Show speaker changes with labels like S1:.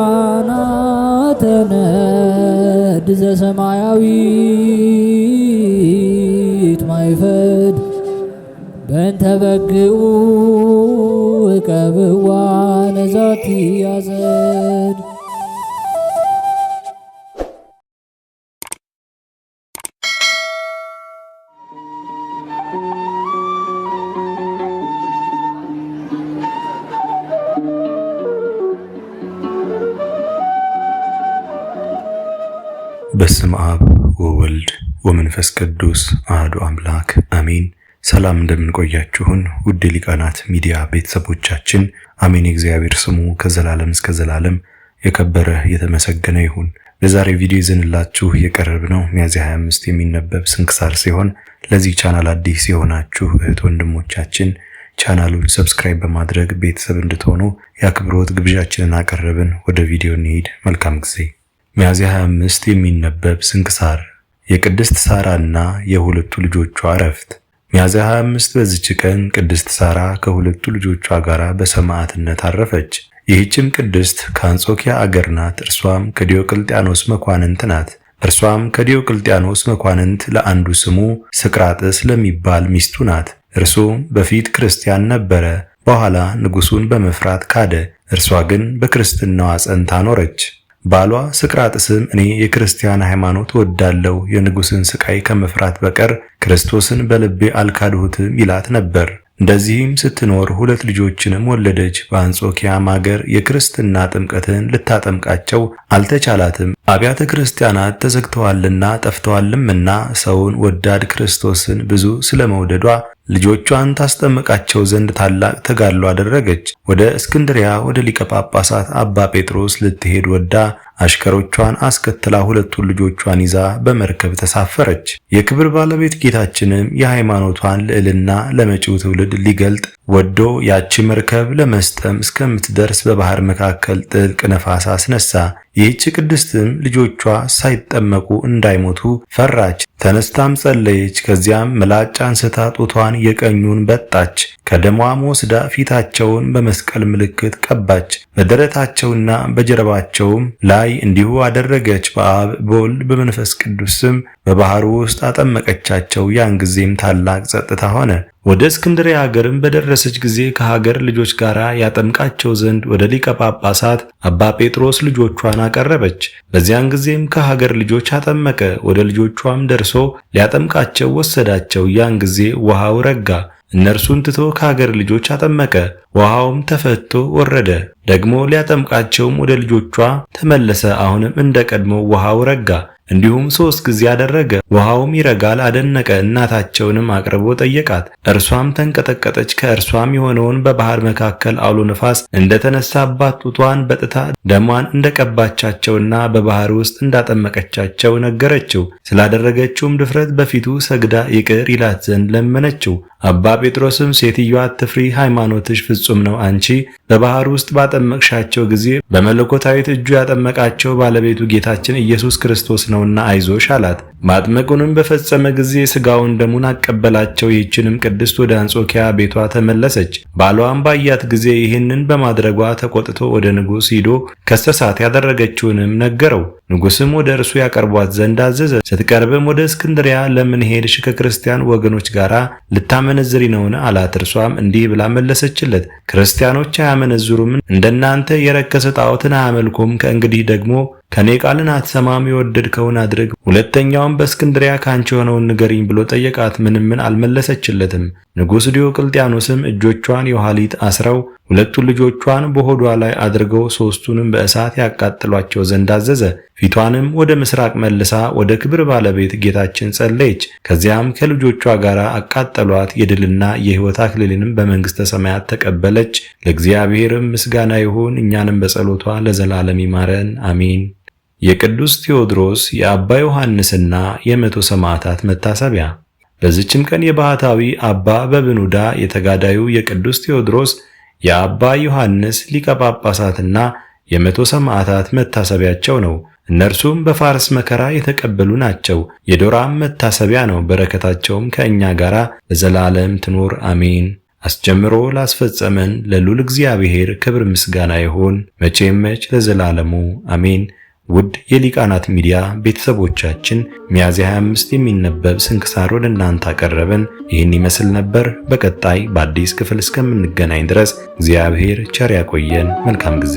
S1: ሊቃናተ ነድ ዘሰማያዊት ማይፈድ በእንተ በግዑ እቀብዋ ነዛቲ ያዘድ።
S2: በስመ አብ ወወልድ ወመንፈስ ቅዱስ አሐዱ አምላክ አሜን። ሰላም እንደምንቆያችሁን ውድ ሊቃናት ሚዲያ ቤተሰቦቻችን፣ አሜን። የእግዚአብሔር ስሙ ከዘላለም እስከ ዘላለም የከበረ የተመሰገነ ይሁን። በዛሬ ቪዲዮ ይዘንላችሁ የቀረብነው ሚያዝያ 25 የሚነበብ ስንክሳር ሲሆን ለዚህ ቻናል አዲስ የሆናችሁ እህት ወንድሞቻችን ቻናሉን ሰብስክራይብ በማድረግ ቤተሰብ እንድትሆኑ የአክብሮት ግብዣችንን አቀረብን። ወደ ቪዲዮ እንሂድ። መልካም ጊዜ። ሚያዝያ 25 የሚነበብ ስንክሳር የቅድስት ሳራና የሁለቱ ልጆቿ ዕረፍት። ሚያዝያ 25 በዚች ቀን ቅድስት ሳራ ከሁለቱ ልጆቿ ጋር በሰማዕትነት አረፈች። ይህችም ቅድስት ከአንጾኪያ አገር ናት። እርሷም ከዲዮቅልጥያኖስ መኳንንት ናት። እርሷም ከዲዮቅልጥያኖስ መኳንንት ለአንዱ ስሙ ስቅራጥስ ለሚባል ሚስቱ ናት። እርሱም በፊት ክርስቲያን ነበረ፣ በኋላ ንጉሡን በመፍራት ካደ። እርሷ ግን በክርስትናዋ ጸንታ ኖረች። ባሏ ስቅራጥስም እኔ የክርስቲያን ሃይማኖት ወዳለው የንጉሥን ስቃይ ከመፍራት በቀር ክርስቶስን በልቤ አልካድሁትም ይላት ነበር። እንደዚህም ስትኖር ሁለት ልጆችንም ወለደች። በአንጾኪያም አገር የክርስትና ጥምቀትን ልታጠምቃቸው አልተቻላትም። አብያተ ክርስቲያናት ተዘግተዋልና ጠፍተዋልምና ሰውን ወዳድ ክርስቶስን ብዙ ስለመውደዷ ልጆቿን ታስጠምቃቸው ዘንድ ታላቅ ተጋድሎ አደረገች። ወደ እስክንድሪያ ወደ ሊቀ ጳጳሳት አባ ጴጥሮስ ልትሄድ ወዳ አሽከሮቿን አስከትላ ሁለቱን ልጆቿን ይዛ በመርከብ ተሳፈረች። የክብር ባለቤት ጌታችንም የሃይማኖቷን ልዕልና ለመጪው ትውልድ ሊገልጥ ወዶ ያቺ መርከብ ለመስጠም እስከምትደርስ በባህር መካከል ጥልቅ ነፋስ አስነሳ። ይህች ቅድስትም ልጆቿ ሳይጠመቁ እንዳይሞቱ ፈራች። ተነስታም ጸለየች። ከዚያም ምላጭ አንስታ ጡቷን የቀኙን በጣች። ከደሟም ወስዳ ፊታቸውን በመስቀል ምልክት ቀባች። በደረታቸውና በጀርባቸውም ላይ እንዲሁ አደረገች። በአብ በወልድ በመንፈስ ቅዱስ ስም በባህሩ ውስጥ አጠመቀቻቸው። ያን ጊዜም ታላቅ ጸጥታ ሆነ። ወደ እስክንድርያ ሀገርም በደረሰች ጊዜ ከሀገር ልጆች ጋር ያጠምቃቸው ዘንድ ወደ ሊቀ ጳጳሳት አባ ጴጥሮስ ልጆቿን አቀረበች። በዚያን ጊዜም ከሀገር ልጆች አጠመቀ። ወደ ልጆቿም ደርሶ ሊያጠምቃቸው ወሰዳቸው። ያን ጊዜ ውሃው ረጋ። እነርሱን ትቶ ከሀገር ልጆች አጠመቀ። ውሃውም ተፈቶ ወረደ። ደግሞ ሊያጠምቃቸውም ወደ ልጆቿ ተመለሰ። አሁንም እንደ ቀድሞ ውሃው ረጋ። እንዲሁም 3 ጊዜ አደረገ። ውሃውም ይረጋል አደነቀ። እናታቸውንም አቅርቦ ጠየቃት። እርሷም ተንቀጠቀጠች። ከእርሷም የሆነውን በባህር መካከል አውሎ ነፋስ እንደተነሳባት ጡቷን በጥታ ደሟን እንደቀባቻቸውና በባህር ውስጥ እንዳጠመቀቻቸው ነገረችው። ስላደረገችውም ድፍረት በፊቱ ሰግዳ ይቅር ይላት ዘንድ ለመነችው። አባ ጴጥሮስም ሴትዮዋ አትፍሪ፣ ሃይማኖትሽ ፍጹም ነው። አንቺ በባህር ውስጥ ባጠመቅሻቸው ጊዜ በመለኮታዊት እጁ ያጠመቃቸው ባለቤቱ ጌታችን ኢየሱስ ክርስቶስ ነውና አይዞሽ አላት። ማጥመቁንም በፈጸመ ጊዜ ሥጋውን ደሙን አቀበላቸው። ይህችንም ቅድስት ወደ አንጾኪያ ቤቷ ተመለሰች። ባሏም ባያት ጊዜ ይህንን በማድረጓ ተቆጥቶ ወደ ንጉሥ ሂዶ ከሰሳት። ያደረገችውንም ነገረው። ንጉሥም ወደ እርሱ ያቀርቧት ዘንድ አዘዘ። ስትቀርብም ወደ እስክንድሪያ ለምን ሄድሽ? ከክርስቲያን ወገኖች ጋር ልታመነዝሪ ነውን? አላት። እርሷም እንዲህ ብላ መለሰችለት፣ ክርስቲያኖች አያመነዝሩም፣ እንደናንተ የረከሰ ጣዖትን አያመልኩም። ከእንግዲህ ደግሞ ከኔ ቃልን አትሰማም፣ የወደድከውን አድርግ። ሁለተኛውም በእስክንድሪያ ካንቺ የሆነውን ንገሪኝ ብሎ ጠየቃት። ምንም አልመለሰችለትም። ንጉሥ ዲዮቅልጥያኖስም እጆቿን የኋሊት አስረው ሁለቱን ልጆቿን በሆዷ ላይ አድርገው 3ቱንም በእሳት ያቃጥሏቸው ዘንድ አዘዘ። ፊቷንም ወደ ምስራቅ መልሳ ወደ ክብር ባለቤት ጌታችን ጸለየች። ከዚያም ከልጆቿ ጋር አቃጠሏት። የድልና የሕይወት አክሊልንም በመንግሥተ ሰማያት ተቀበለች። ለእግዚአብሔርም ምስጋና ይሁን፣ እኛንም በጸሎቷ ለዘላለም ይማረን አሜን። የቅዱስ ቴዎድሮስ የአባ ዮሐንስና የ100 ሰማዕታት መታሰቢያ። በዚችም ቀን የባህታዊ አባ በብኑዳ የተጋዳዩ የቅዱስ ቴዎድሮስ የአባ ዮሐንስ ሊቀ ጳጳሳትና የ100 ሰማዕታት መታሰቢያቸው ነው። እነርሱም በፋርስ መከራ የተቀበሉ ናቸው። የዶራም መታሰቢያ ነው። በረከታቸውም ከእኛ ጋር ለዘላለም ትኑር አሜን። አስጀምሮ ላስፈጸመን ለልዑል እግዚአብሔር ክብር ምስጋና ይሁን መቼም መች ለዘላለሙ አሜን። ውድ የሊቃናት ሚዲያ ቤተሰቦቻችን ሚያዝያ 25 የሚነበብ ስንክሳር ወደ እናንተ አቀረብን። ይህን ይመስል ነበር። በቀጣይ በአዲስ ክፍል እስከምንገናኝ ድረስ እግዚአብሔር ቸር ያቆየን። መልካም ጊዜ